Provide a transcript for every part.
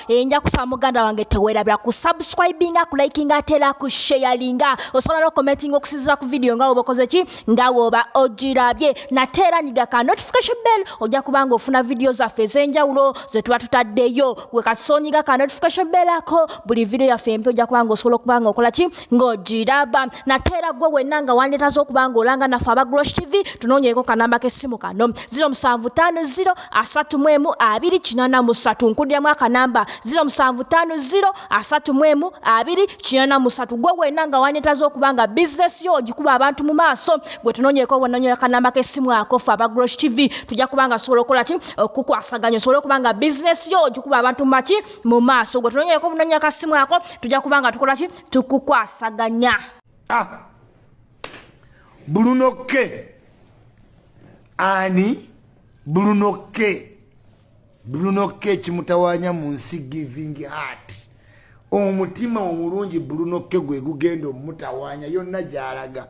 enja kusaba muganda wange tewerabira ku subscribinga ku likinga atera ku sharinga osobola no commenting okusizira ku video nga obokoze ki nga woba ogirabye natera nyiga ka notification bell ojja kubanga ofuna video zaffe ezenjawulo ze tuba tutaddeyo gwe kasonyiga ka notification bell ako buli video yaffe empya ojja kubanga osobola okubanga okola ki ng'ogiraba natera gwe wenna nga wandetaza okubanga olanga naffe aba Grosh TV tunoonyeeko kanamba k'essimu kano 0750 nkudiramu akanamba 0750 gwe wenna nga wandetaza okubanga business yo ogikuba abantu mu maaso gwe tunoonyeeko obonanyola akanamba k'essimu ako ffe aba Grosh TV tujja kubanga asobola okukola ki okukwasaganya osobola okubanga business yo ogikuba abantu maki mu maaso gwe tunoonyeeko obonanyola akasimu ako tujja kubanga tukola ki tukukwasaganya. Bruno ke ani Bruno ke kimutawanya mu nsi giving heart omutima omulungi Bruno ke gwe gugenda omutawanya yonna gyalaga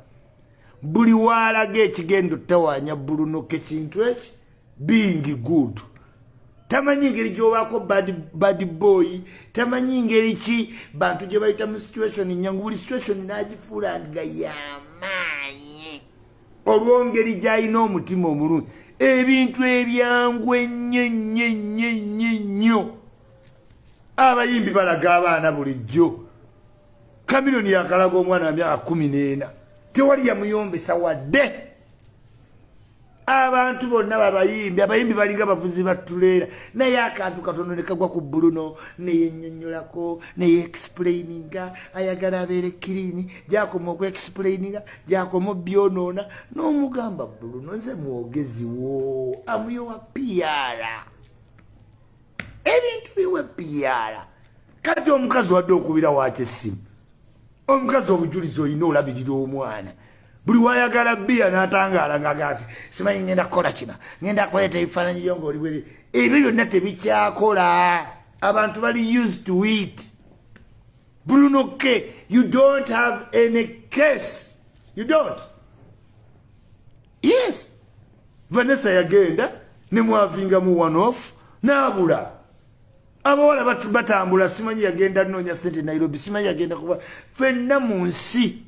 buli walaga ekigendo tawanya Bruno ke kintu eki being good tamanyi ngeri gyobako bad boy tamanyi ngeri ki bantu gye bayita mu situation nyangu buli situation nagifuula nga yamaanyi olwongeri gyalina omutima omulungi ebintu ebyangu ennyo abayimbi balaga abaana bulijjo Kamiloni yakalaga omwana wa myaka 14 tewali yamuyombesa wadde abantu bonna abayimbi baliga bavuzi batulera naye akantu katono ne kagwa ku Bruno neyennyonnyolako explaininga ayagala abeere clean gyakoma explaininga gyakoma byonona n'omugamba Bruno nze mwogezi wo amuyowa PR ebintu biwe PR kati omukazi wadde okubira waakye essimu omukazi obujulizi olina olabirira omwana buli wayagala bia n'atangaala ng'agati simanyi ngenda kukola kino ngenda kuleeta ebifaananyi byo ng'oli bwere ebyo byonna tebikyakola abantu bali used to it. Bruno K, you don't have any case. You don't. Yes. Vanessa yagenda ne mwavinga mu one off n'abula abawala batambula simanyi yagenda noonya sente Nairobi simanyi yagenda kuba fenna mu nsi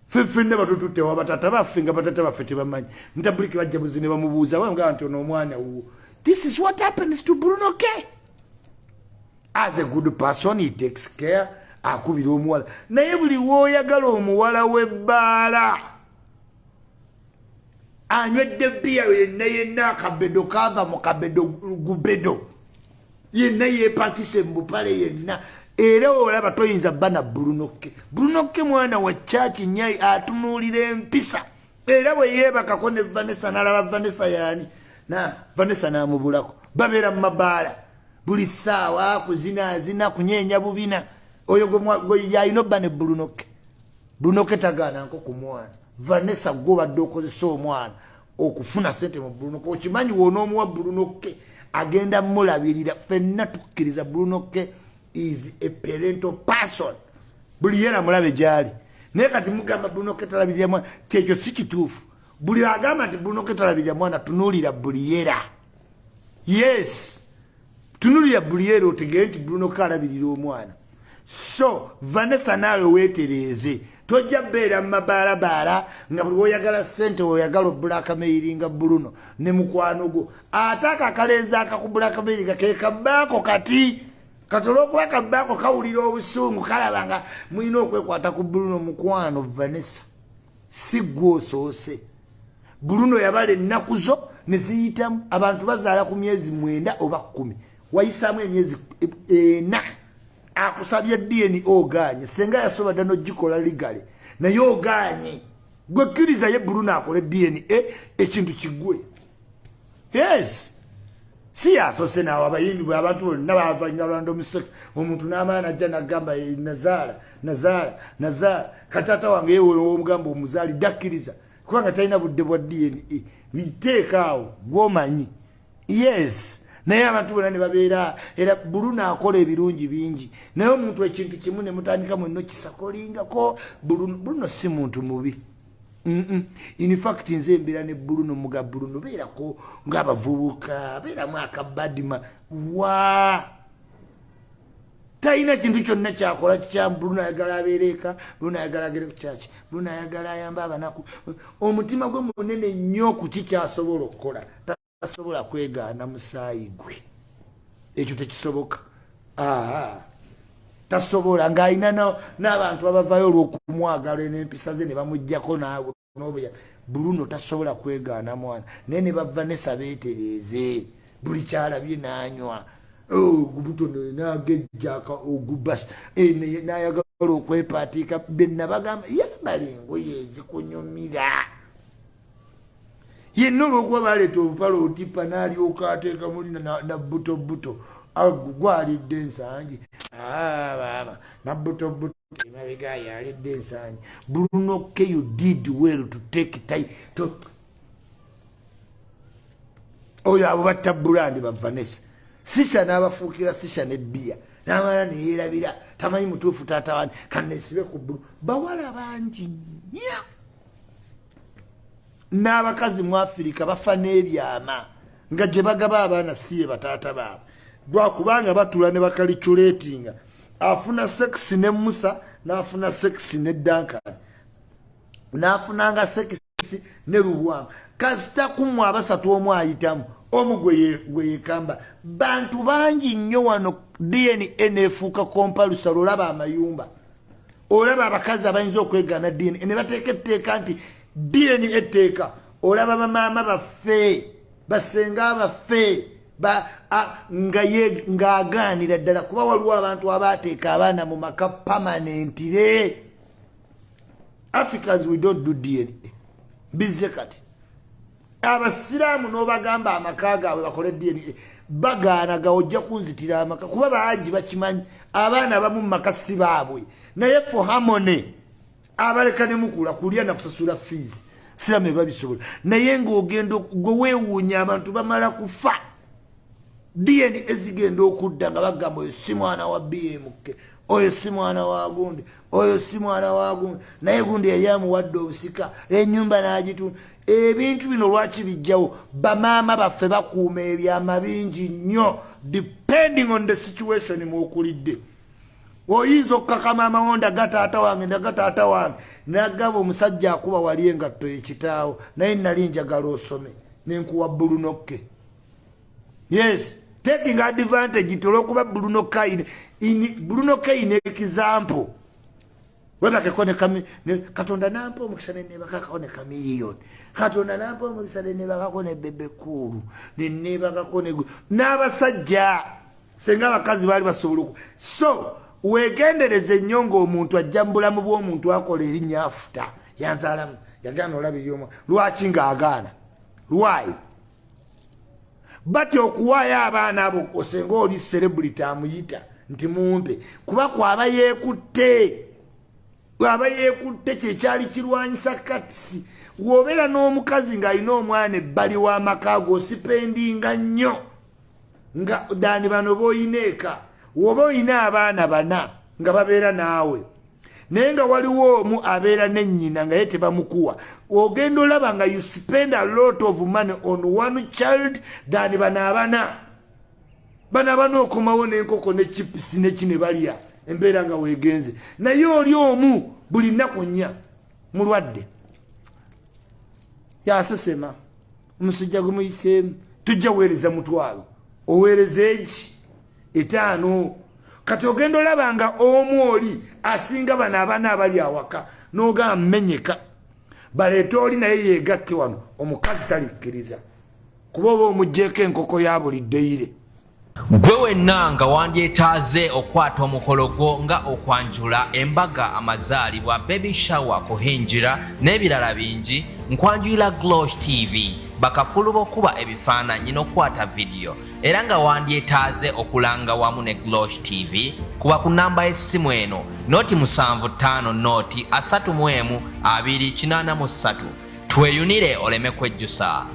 fenna batututte wa batata baffe nga batata baffe tebamanyi ntabuliki bajja buzine bamubuuza wanga nti ono omwana wuwo. This is what happens to Bruno K. As a good person he takes care akubira omuwala naye buli wooyagala omuwala w'ebbaala anywedde bbiya yenna akabedo kava mu kabedo gubedo yenna yeepatise mbupale yenna era olaba toyinza bana Bruno K. Bruno K mwana wa chachi nyai atunuulira empisa era bwe yeebakako ne Vanessa n'alaba Vanessa yaani na Vanessa n'amubulako babeera mu mabaala buli ssaawa kuzinaazina kunyeenya bubina oyo gwe yalina obba ne Bruno K. Bruno K tagaananko ku mwana Vanessa gw'obadde okozesa omwana okufuna sente mu Bruno K. Okimanyi wonoomuwa Bruno K agenda mulabirira fenna tukkiriza Bruno K is a parental person buli yena mulabe gyali naye kati mugamba Bruno K talabirira mwana kyekyo si kituufu buli agamba nti Bruno K talabirira mwana tunuulira buli yera. Yes tunuulira buli yera otegere nti Bruno K alabirira omwana. So Vanessa naawe weetereeze tojja beera mu mabaalabaala nga buli woyagala ssente oyagala obulaakameiringa Bruno ne mukwano gwo ate akakalenzi akakubulaakameiringa ke kabbaako kati olw'okuba kabbaako kawulira obusungu kalaba nga mulina okwekwata ku Bruno mukwano Vanessa si gwosoose. Bruno yabala ennaku zo ne ziyitamu abantu bazaala ku myezi 9 oba 10 wayisaamu emyezi 4 akusabye DNA oganye senga yasoba n'ogikola ligale naye oganye gwe kkiriza ye Bruno akole DNA ekintu kigwe. Yes si asose nawe abayimbi bwe abantu bonna baava Nyalwanda omusoki omuntu n'amaana ajja n'agamba Nazaala katata wange yewe omugamba omuzaali dakkiriza kubanga talina budde bwa DNA biteeka awo gw'omanyi. Yes naye abantu bonna ne babeera era Bruno akola ebirungi bingi naye omuntu ekintu kimu ne mutandika mwenna kisakolingako Bruno si muntu mubi. In fact nze mbira ne Bruno muga Bruno beerako ng'abavubuka beeramu akabadima wa talina kintu kyonna kyakola kikyamu. Bruno ayagala abeereeka, Bruno ayagala agere ku kyaki, Bruno ayagala ayambe abanaku. Omutima gwe munene nnyo ku kikyasobola okukola, tasobola kwegaana musaayi gwe. Ekyo tekisoboka. Tasobola ng'alina n'abantu abavayo olw'okumwagala n'empisa ze ne bamuggyako n'obuya. Bruno tasobola kwegaana mwana naye ne bava ne sabeetereeze buli kyalabye n'anywa. Gubuto n'agejja ogubasi n'ayagala okwepaatiika. Benna bagamba yambala engoye ezikunyumira. Yenna olw'okuba baleeta obupale otipa n'alyoka ateeka muli na butobuto gwalidde ensangi. Na butobuto emabega yalidde ensangi. Bruno, you did well to take time to oyo abo batta Bulandi ba Vanessa. Sisha n'abafuukira Sisha ne bbiya n'amala ne yeerabira tamanyi mutuufu taata wani kanesibe ku Bruno. Bawala bangi nnyo n'abakazi mu Afirika bafa n'ebyama nga gye bagaba abaana siye bataata baabwe lwakubanga batula ne bakaliculetinga. Afuna sex ne Musa n'afuna sex ne Duncan n'afunanga sex ne Lubwama kasita kumwa abasatu omu ayitamu omu gwe yekamba. Bantu bangi nnyo wano DNA neefuuka kompalusa. Olaba amayumba, olaba abakazi abayinza okwegaana DNA ne bateeka etteeka nti DNA etteeka. Olaba bamaama baffe, basenga baffe ng'agaanira ddala kuba waliwo abantu abaateeka abaana mu maka permanently. Africans we don't do DNA. Bizze kati abasiraamu n'obagamba amaka gaabwe bakole DNA bagaanaga ojja kunzitira amaka kuba bangi bakimanyi. Abaana abamu mu maka si baabwe naye for harmony abaleka ne mukula kulya na kusasula fees sirame babisobola. Naye ng'ogenda gwe weewuunya abantu bamala kufa DNA ezigenda okudda nga bagamba oyo si mwana wa BMK, oyo si mwana wa gundi, oyo si mwana wa gundi, naye gundi yali amuwadde obusika ennyumba n'agitunda. Ebintu bino lwaki bijjawo? Bamaama baffe bakuuma ebyama bingi nnyo depending on the situation mw'okulidde. Oyinza okukakama amawonda gataata wange ndagataata wange nagaba omusajja akuba wali engatto ekitaawo naye nali njagala osome nenkuwa Brunokke. Yes, taking advantage olw'okuba Brunokke ine example. Webakeko ne Katonda nampa omukisa nenebakako ne kamiliyoni. Katonda nampa omukisa nenebakako ne bebekulu nenebakako n'abasajja senga abakazi baali basobola. So wegendereze nnyo ng'omuntu ajja mu bulamu bw'omuntu akola erinnya afuta yanzaalamu yagaana olabiri omwa. Lwaki ng'agaana? Why? Bati okuwaayo abaana abo osenga oli celebrity amuyita nti mumpe kuba kwaba yeekutte. Aba yeekutte kyekyali kirwanyisa katisi. W'obeera n'omukazi ng'alina omwana ebbali w'amaka go osipendinga nnyo nga daani bano b'oyina eka. Woba oyina abaana bana nga babeera naawe naye nga waliwo omu abeera ne nnyina nga ye tebamukuwa, ogenda olaba nga you spend a lot of money on one child than bano abana. Bano abana okomawo n'enkoko ne chipsi ne kine balya embeera nga weegenze. Naye oli omu buli nnaku nnya mulwadde yasesema omusujja gumuyiseemu tujja weereza mutwalo oweereza eki 5. Kati ogenda olaba nga omu oli asinga bano abana abali awaka n'ogamba mmenyeka baleeta oli naye yeegakke wano. Omukazi talikkiriza kuba oba omugjeeko enkoko ya buli ddeyire. Gwe wenna nga wandyetaaze okwata omukolo gwo nga okwanjula embaga amazaalibwa baby shower kuhinjira n'ebirala bingi nkwanjulira Glosh TV bakafulu b'okuba ebifaananyi n'okwata video era nga wandyetaaze okulanga wamu ne Glosh TV kuba ku namba y'essimu eno noti 75 noti 31 283 tweyunire oleme kwejjusa.